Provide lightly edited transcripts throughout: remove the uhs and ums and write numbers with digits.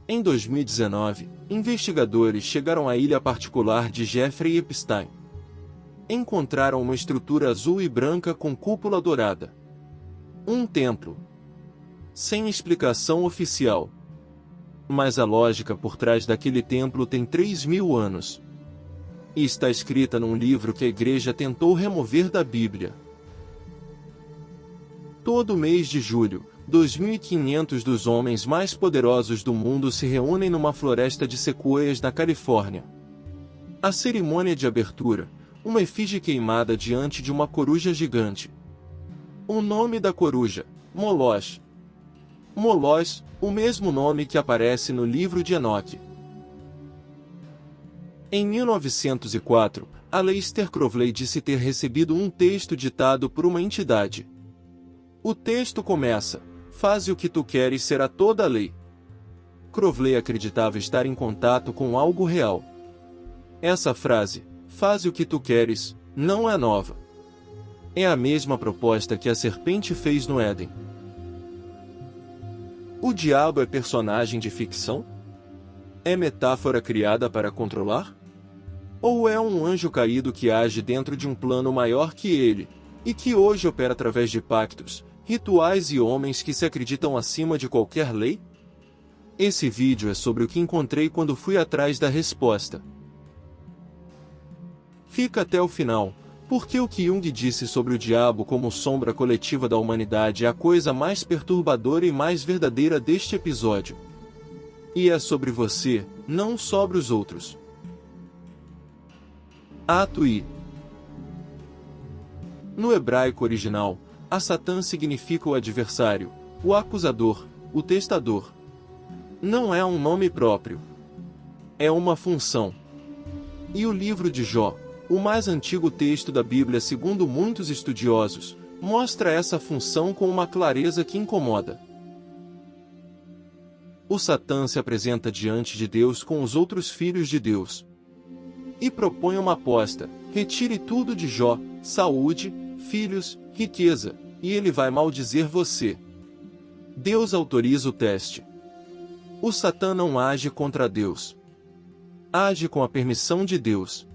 Em 2019, investigadores chegaram à ilha particular de Jeffrey Epstein. Encontraram uma estrutura azul e branca com cúpula dourada. Um templo. Sem explicação oficial. Mas a lógica por trás daquele templo tem 3.000 anos. E está escrita num livro que a igreja tentou remover da Bíblia. Todo mês de julho, 2.500 dos homens mais poderosos do mundo se reúnem numa floresta de sequoias na Califórnia. A cerimônia de abertura, uma efígie queimada diante de uma coruja gigante. O nome da coruja, Moloch. Moloch, o mesmo nome que aparece no livro de Enoque. Em 1904, Aleister Crowley disse ter recebido um texto ditado por uma entidade. O texto começa: "Faze o que tu queres será toda a lei." Crowley acreditava estar em contato com algo real. Essa frase, "Faze o que tu queres", não é nova. É a mesma proposta que a serpente fez no Éden. O diabo é personagem de ficção? É metáfora criada para controlar? Ou é um anjo caído que age dentro de um plano maior que ele, e que hoje opera através de pactos, rituais e homens que se acreditam acima de qualquer lei? Esse vídeo é sobre o que encontrei quando fui atrás da resposta. Fica até o final, porque o que Jung disse sobre o diabo como sombra coletiva da humanidade é a coisa mais perturbadora e mais verdadeira deste episódio. E é sobre você, não sobre os outros. Ato I. No hebraico original, a Satã significa o adversário, o acusador, o testador. Não é um nome próprio. É uma função. E o livro de Jó, o mais antigo texto da Bíblia segundo muitos estudiosos, mostra essa função com uma clareza que incomoda. O Satã se apresenta diante de Deus com os outros filhos de Deus. E propõe uma aposta: retire tudo de Jó, saúde, filhos, riqueza, e ele vai maldizer você. Deus autoriza o teste. O Satã não age contra Deus. Age com a permissão de Deus.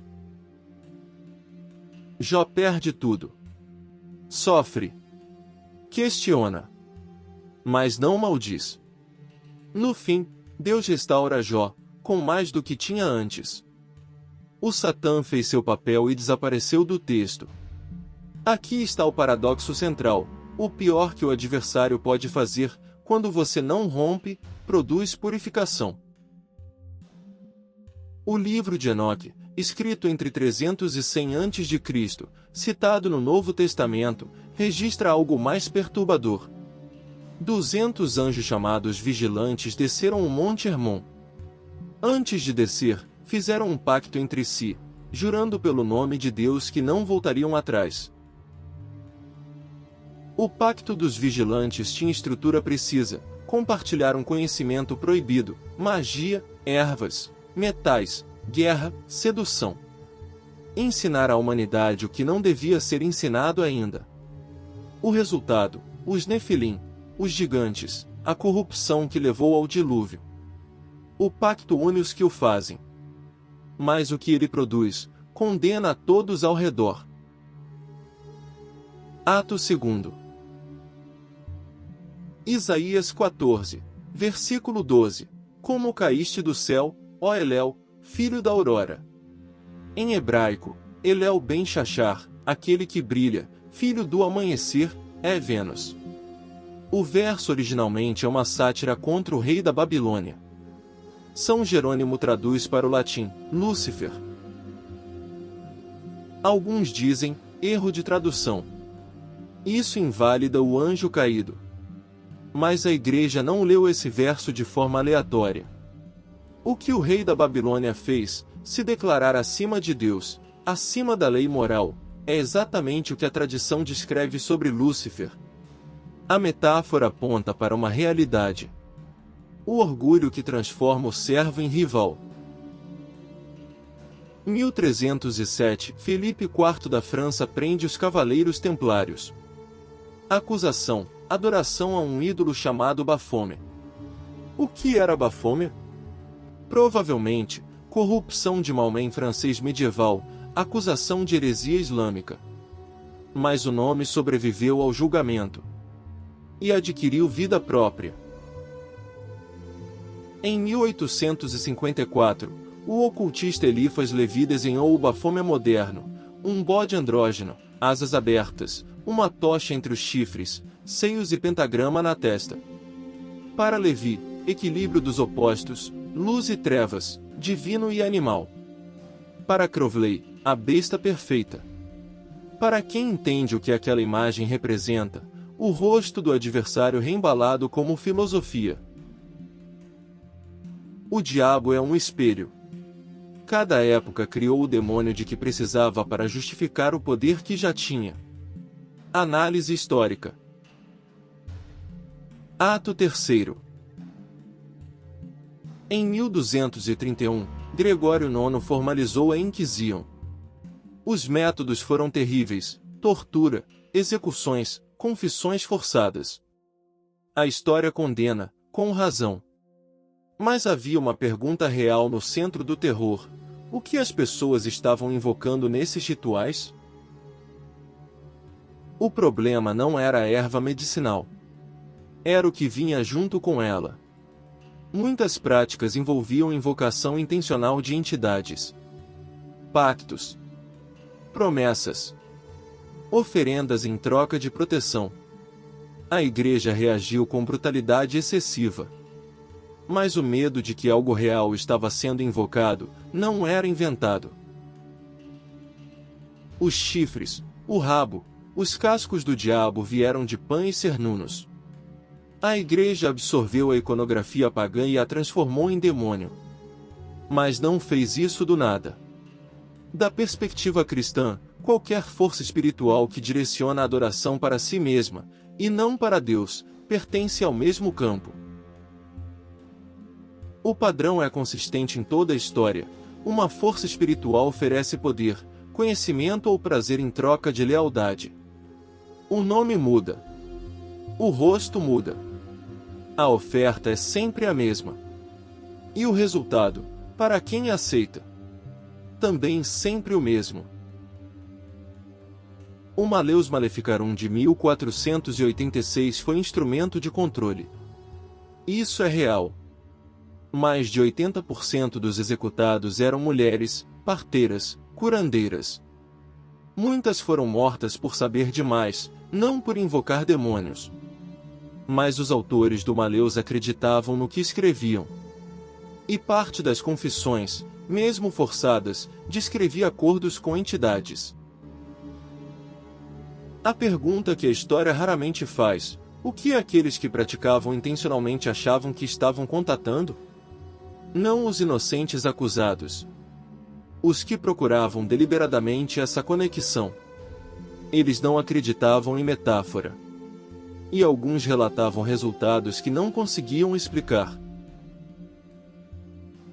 Jó perde tudo. Sofre. Questiona. Mas não maldiz. No fim, Deus restaura Jó, com mais do que tinha antes. O Satã fez seu papel e desapareceu do texto. Aqui está o paradoxo central: o pior que o adversário pode fazer, quando você não rompe, produz purificação. O livro de Enoque, escrito entre 300 e 100 a.C., citado no Novo Testamento, registra algo mais perturbador. 200 anjos chamados vigilantes desceram o Monte Hermon. Antes de descer, fizeram um pacto entre si, jurando pelo nome de Deus que não voltariam atrás. O pacto dos vigilantes tinha estrutura precisa: compartilhar um conhecimento proibido, magia, ervas, metais, guerra, sedução. Ensinar à humanidade o que não devia ser ensinado ainda. O resultado: os Nefilim, os gigantes, a corrupção que levou ao dilúvio. O pacto une os que o fazem. Mas o que ele produz, condena a todos ao redor. Ato 2. Isaías 14, versículo 12. Como caíste do céu, ó Elel, filho da aurora. Em hebraico, Elel ben Shachar, aquele que brilha, filho do amanhecer, é Vênus. O verso originalmente é uma sátira contra o rei da Babilônia. São Jerônimo traduz para o latim, Lúcifer. Alguns dizem, erro de tradução. Isso invalida o anjo caído. Mas a igreja não leu esse verso de forma aleatória. O que o rei da Babilônia fez, se declarar acima de Deus, acima da lei moral, é exatamente o que a tradição descreve sobre Lúcifer. A metáfora aponta para uma realidade: o orgulho que transforma o servo em rival. 1307, Felipe IV da França prende os Cavaleiros Templários. Acusação: adoração a um ídolo chamado Bafome. O que era Bafome? Provavelmente, corrupção de Maomé em francês medieval, acusação de heresia islâmica. Mas o nome sobreviveu ao julgamento e adquiriu vida própria. Em 1854, o ocultista Eliphas Levi desenhou o Baphomet moderno, um bode andrógeno, asas abertas, uma tocha entre os chifres, seios e pentagrama na testa. Para Levi, equilíbrio dos opostos, luz e trevas, divino e animal. Para Crowley, a besta perfeita. Para quem entende o que aquela imagem representa, o rosto do adversário reembalado como filosofia. O diabo é um espelho. Cada época criou o demônio de que precisava para justificar o poder que já tinha. Análise histórica. Ato 3º. Em 1231, Gregório IX formalizou a Inquisição. Os métodos foram terríveis: tortura, execuções, confissões forçadas. A história condena, com razão. Mas havia uma pergunta real no centro do terror: o que as pessoas estavam invocando nesses rituais? O problema não era a erva medicinal. Era o que vinha junto com ela. Muitas práticas envolviam invocação intencional de entidades, pactos, promessas, oferendas em troca de proteção. A igreja reagiu com brutalidade excessiva. Mas o medo de que algo real estava sendo invocado não era inventado. Os chifres, o rabo, os cascos do diabo vieram de Pan e Cernunnos. A igreja absorveu a iconografia pagã e a transformou em demônio. Mas não fez isso do nada. Da perspectiva cristã, qualquer força espiritual que direciona a adoração para si mesma, e não para Deus, pertence ao mesmo campo. O padrão é consistente em toda a história. Uma força espiritual oferece poder, conhecimento ou prazer em troca de lealdade. O nome muda. O rosto muda. A oferta é sempre a mesma. E o resultado, para quem aceita, também sempre o mesmo. O Maleus Maleficarum de 1486 foi instrumento de controle. Isso é real. Mais de 80% dos executados eram mulheres, parteiras, curandeiras. Muitas foram mortas por saber demais, não por invocar demônios. Mas os autores do Maleus acreditavam no que escreviam. E parte das confissões, mesmo forçadas, descrevia acordos com entidades. A pergunta que a história raramente faz: o que aqueles que praticavam intencionalmente achavam que estavam contatando? Não os inocentes acusados. Os que procuravam deliberadamente essa conexão. Eles não acreditavam em metáfora. E alguns relatavam resultados que não conseguiam explicar.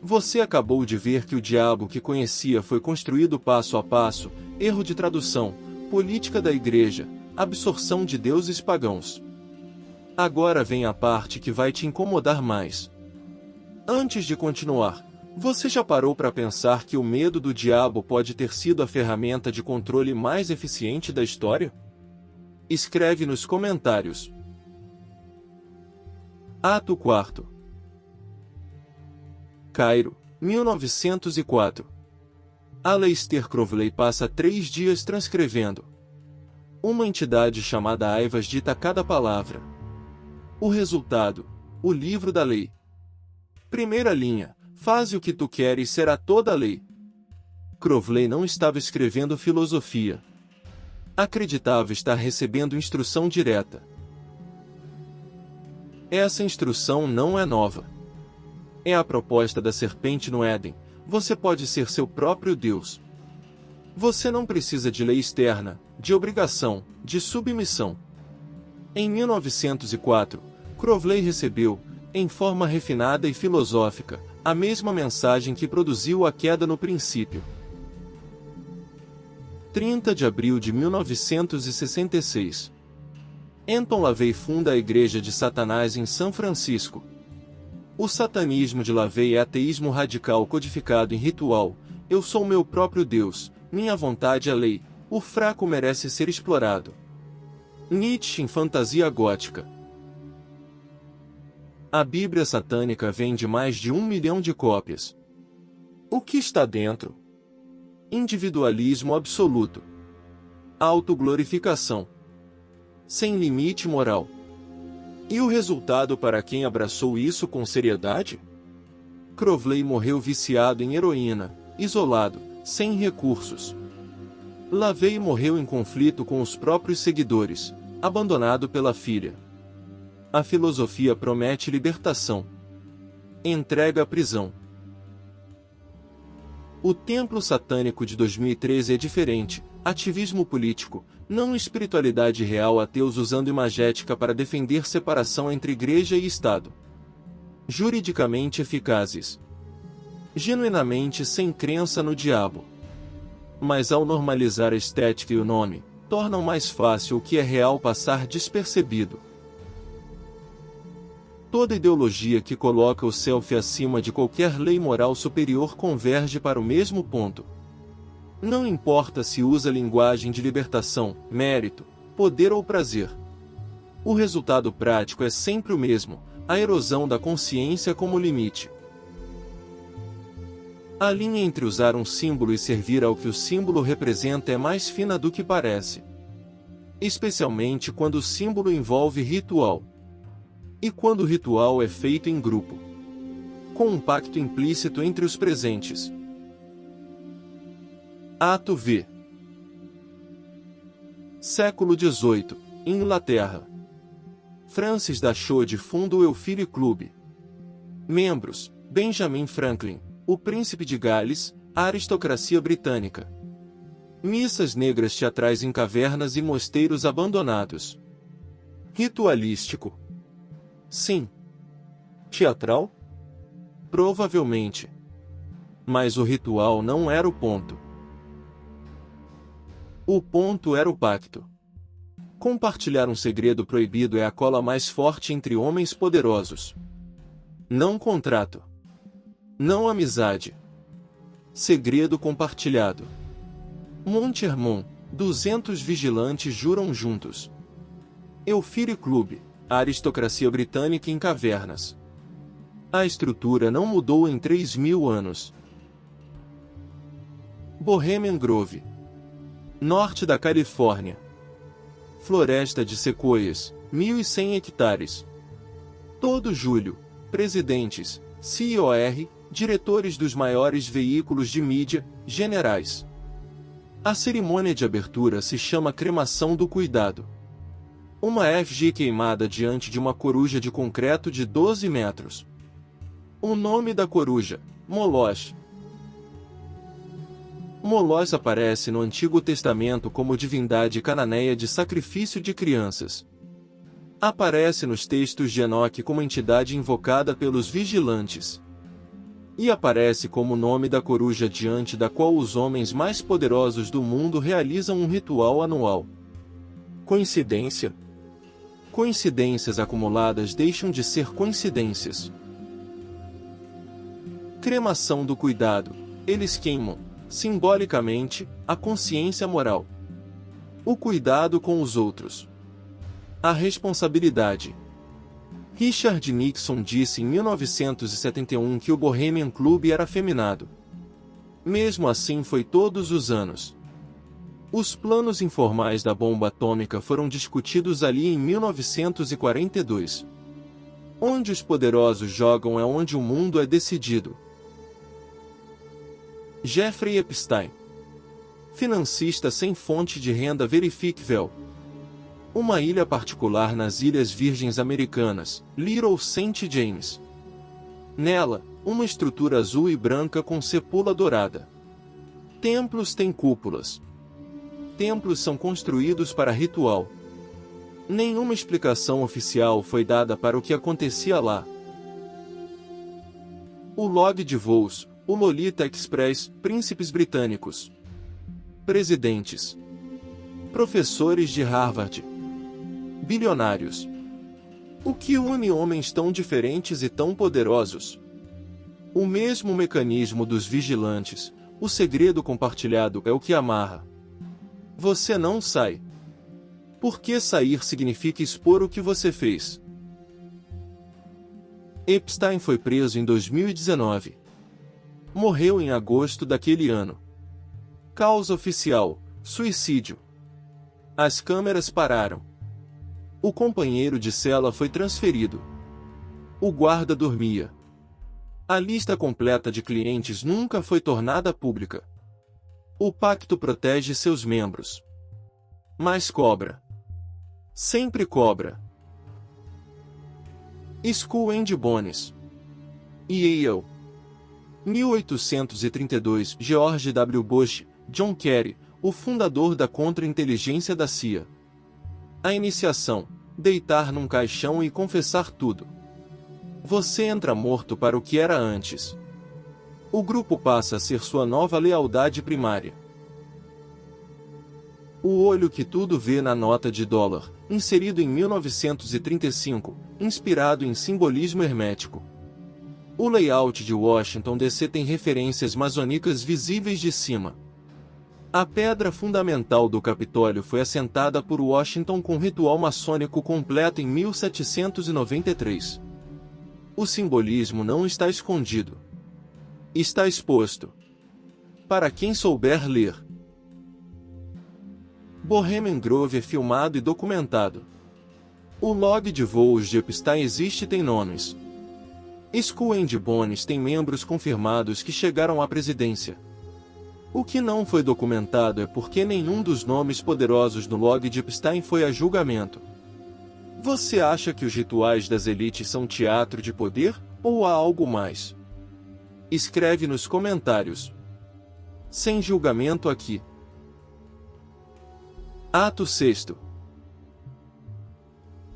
Você acabou de ver que o diabo que conhecia foi construído passo a passo, erro de tradução, política da igreja, absorção de deuses pagãos. Agora vem a parte que vai te incomodar mais. Antes de continuar, você já parou para pensar que o medo do diabo pode ter sido a ferramenta de controle mais eficiente da história? Escreve nos comentários. Ato 4. Cairo, 1904. Aleister Crowley passa 3 dias transcrevendo. Uma entidade chamada Aivas dita cada palavra. O resultado: o livro da lei. Primeira linha: faze o que tu queres, será toda a lei. Crowley não estava escrevendo filosofia. Acreditava estar recebendo instrução direta. Essa instrução não é nova. É a proposta da serpente no Éden: você pode ser seu próprio Deus. Você não precisa de lei externa, de obrigação, de submissão. Em 1904, Crowley recebeu, em forma refinada e filosófica, a mesma mensagem que produziu a queda no princípio. 30 de abril de 1966. Anton LaVey funda a Igreja de Satanás em São Francisco. O satanismo de LaVey é ateísmo radical codificado em ritual. Eu sou meu próprio Deus, minha vontade é lei, o fraco merece ser explorado. Nietzsche em fantasia gótica. A Bíblia satânica vende mais de 1 milhão de cópias. O que está dentro? Individualismo absoluto. Autoglorificação. Sem limite moral. E o resultado para quem abraçou isso com seriedade? Crowley morreu viciado em heroína, isolado, sem recursos. LaVey morreu em conflito com os próprios seguidores, abandonado pela filha. A filosofia promete libertação. Entrega à prisão. O templo satânico de 2013 é diferente, ativismo político, não espiritualidade real, ateus usando imagética para defender separação entre igreja e Estado. Juridicamente eficazes. Genuinamente sem crença no diabo. Mas ao normalizar a estética e o nome, tornam mais fácil o que é real passar despercebido. Toda ideologia que coloca o self acima de qualquer lei moral superior converge para o mesmo ponto. Não importa se usa linguagem de libertação, mérito, poder ou prazer. O resultado prático é sempre o mesmo, a erosão da consciência como limite. A linha entre usar um símbolo e servir ao que o símbolo representa é mais fina do que parece. Especialmente quando o símbolo envolve ritual. E quando o ritual é feito em grupo. Com um pacto implícito entre os presentes. Ato V. Século XVIII, Inglaterra. Francis Dachaude funda o Elfire Club. Membros: Benjamin Franklin, o Príncipe de Gales, a aristocracia britânica. Missas negras teatrais em cavernas e mosteiros abandonados. Ritualístico. Sim. Teatral? Provavelmente. Mas o ritual não era o ponto. O ponto era o pacto. Compartilhar um segredo proibido é a cola mais forte entre homens poderosos. Não contrato. Não amizade. Segredo compartilhado. Monte Hermon, 200 vigilantes juram juntos. Elfire Club, a aristocracia britânica em cavernas. A estrutura não mudou em 3.000 anos. Bohemian Grove. Norte da Califórnia. Floresta de sequoias, 1.100 hectares. Todo julho, presidentes, CIOR, diretores dos maiores veículos de mídia, generais. A cerimônia de abertura se chama cremação do cuidado. Uma efígie queimada diante de uma coruja de concreto de 12 metros. O nome da coruja, Moloch. Moloch aparece no Antigo Testamento como divindade cananeia de sacrifício de crianças. Aparece nos textos de Enoque como entidade invocada pelos vigilantes. E aparece como nome da coruja diante da qual os homens mais poderosos do mundo realizam um ritual anual. Coincidência? Coincidências acumuladas deixam de ser coincidências. Cremação do cuidado. Eles queimam, simbolicamente, a consciência moral. O cuidado com os outros. A responsabilidade. Richard Nixon disse em 1971 que o Bohemian Club era afeminado. Mesmo assim foi todos os anos. Os planos informais da bomba atômica foram discutidos ali em 1942. Onde os poderosos jogam é onde o mundo é decidido. Jeffrey Epstein. Financista sem fonte de renda verificável. Uma ilha particular nas Ilhas Virgens Americanas, Little St. James. Nela, uma estrutura azul e branca com cúpula dourada. Templos têm cúpulas. Templos são construídos para ritual. Nenhuma explicação oficial foi dada para o que acontecia lá. O log de voos, o Lolita Express, príncipes britânicos. Presidentes. Professores de Harvard. Bilionários. O que une homens tão diferentes e tão poderosos? O mesmo mecanismo dos vigilantes, o segredo compartilhado é o que amarra. Você não sai. Porque sair significa expor o que você fez. Epstein foi preso em 2019. Morreu em agosto daquele ano. Causa oficial: suicídio. As câmeras pararam. O companheiro de cela foi transferido. O guarda dormia. A lista completa de clientes nunca foi tornada pública. O pacto protege seus membros. Mas cobra. Sempre cobra. Skull and Bones. Yale. 1832. George W. Bush, John Kerry, o fundador da contra-inteligência da CIA. A iniciação: deitar num caixão e confessar tudo. Você entra morto para o que era antes. O grupo passa a ser sua nova lealdade primária. O olho que tudo vê na nota de dólar, inserido em 1935, inspirado em simbolismo hermético. O layout de Washington DC tem referências maçônicas visíveis de cima. A pedra fundamental do Capitólio foi assentada por Washington com ritual maçônico completo em 1793. O simbolismo não está escondido. Está exposto. Para quem souber ler. Bohemian Grove é filmado e documentado. O log de voos de Epstein existe e tem nomes. Skull and Bones tem membros confirmados que chegaram à presidência. O que não foi documentado é porque nenhum dos nomes poderosos no log de Epstein foi a julgamento. Você acha que os rituais das elites são teatro de poder, ou há algo mais? Escreve nos comentários. Sem julgamento aqui. Ato 6.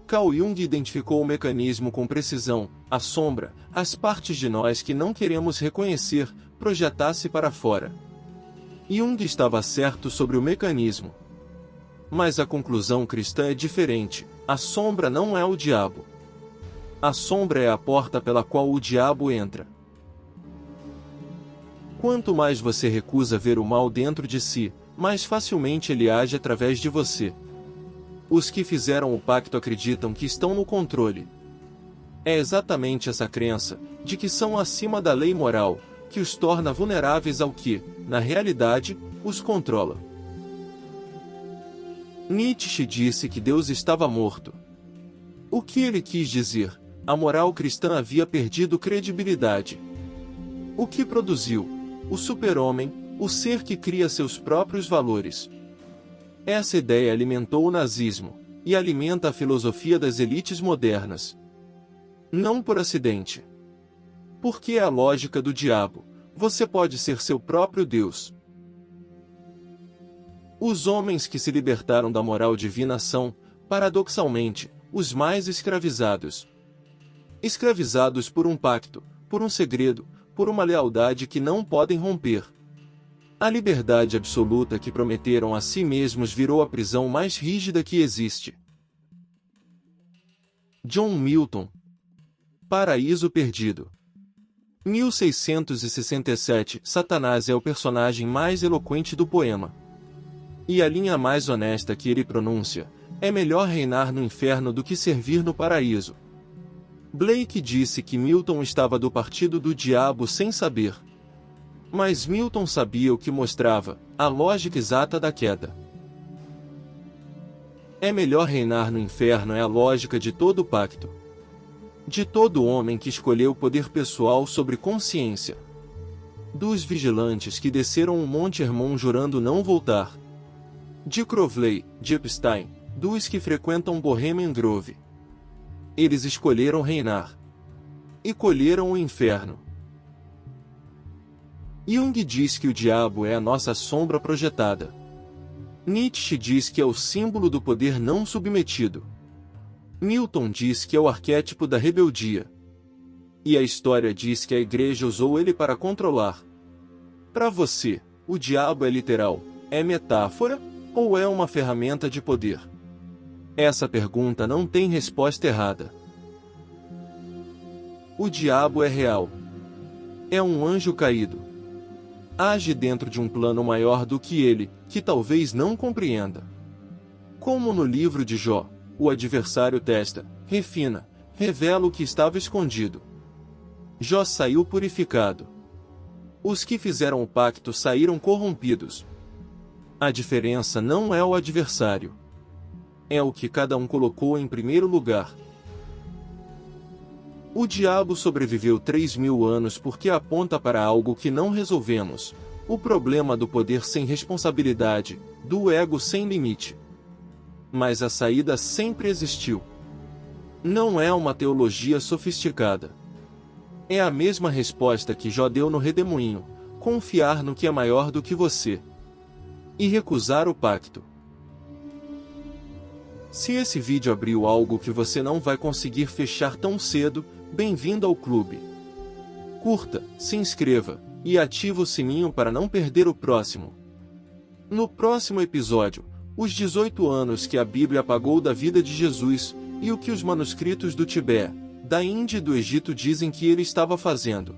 Carl Jung identificou o mecanismo com precisão: a sombra, as partes de nós que não queremos reconhecer, projetasse para fora. Jung estava certo sobre o mecanismo. Mas a conclusão cristã é diferente: a sombra não é o diabo. A sombra é a porta pela qual o diabo entra. Quanto mais você recusa ver o mal dentro de si, mais facilmente ele age através de você. Os que fizeram o pacto acreditam que estão no controle. É exatamente essa crença, de que são acima da lei moral, que os torna vulneráveis ao que, na realidade, os controla. Nietzsche disse que Deus estava morto. O que ele quis dizer? A moral cristã havia perdido credibilidade. O que produziu? O super-homem, o ser que cria seus próprios valores. Essa ideia alimentou o nazismo, e alimenta a filosofia das elites modernas. Não por acidente. Porque é a lógica do diabo: você pode ser seu próprio Deus. Os homens que se libertaram da moral divina são, paradoxalmente, os mais escravizados. Escravizados por um pacto, por um segredo, por uma lealdade que não podem romper. A liberdade absoluta que prometeram a si mesmos virou a prisão mais rígida que existe. John Milton. Paraíso Perdido. 1667. Satanás é o personagem mais eloquente do poema. E a linha mais honesta que ele pronuncia: é melhor reinar no inferno do que servir no paraíso. Blake disse que Milton estava do partido do diabo sem saber. Mas Milton sabia o que mostrava, a lógica exata da queda. É melhor reinar no inferno é a lógica de todo pacto. De todo homem que escolheu poder pessoal sobre consciência. Dos vigilantes que desceram o Monte Hermon jurando não voltar. De Crowley, de Epstein, dos que frequentam Bohemian Grove. Eles escolheram reinar. E colheram o inferno. Jung diz que o diabo é a nossa sombra projetada. Nietzsche diz que é o símbolo do poder não submetido. Milton diz que é o arquétipo da rebeldia. E a história diz que a igreja usou ele para controlar. Para você, o diabo é literal, é metáfora, ou é uma ferramenta de poder? Essa pergunta não tem resposta errada. O diabo é real. É um anjo caído. Age dentro de um plano maior do que ele, que talvez não compreenda. Como no livro de Jó, o adversário testa, refina, revela o que estava escondido. Jó saiu purificado. Os que fizeram o pacto saíram corrompidos. A diferença não é o adversário. É o que cada um colocou em primeiro lugar. O diabo sobreviveu 3.000 anos porque aponta para algo que não resolvemos: o problema do poder sem responsabilidade, do ego sem limite. Mas a saída sempre existiu. Não é uma teologia sofisticada. É a mesma resposta que Jó deu no redemoinho: confiar no que é maior do que você. E recusar o pacto. Se esse vídeo abriu algo que você não vai conseguir fechar tão cedo, bem-vindo ao clube. Curta, se inscreva e ative o sininho para não perder o próximo. No próximo episódio, os 18 anos que a Bíblia apagou da vida de Jesus e o que os manuscritos do Tibete, da Índia e do Egito dizem que ele estava fazendo.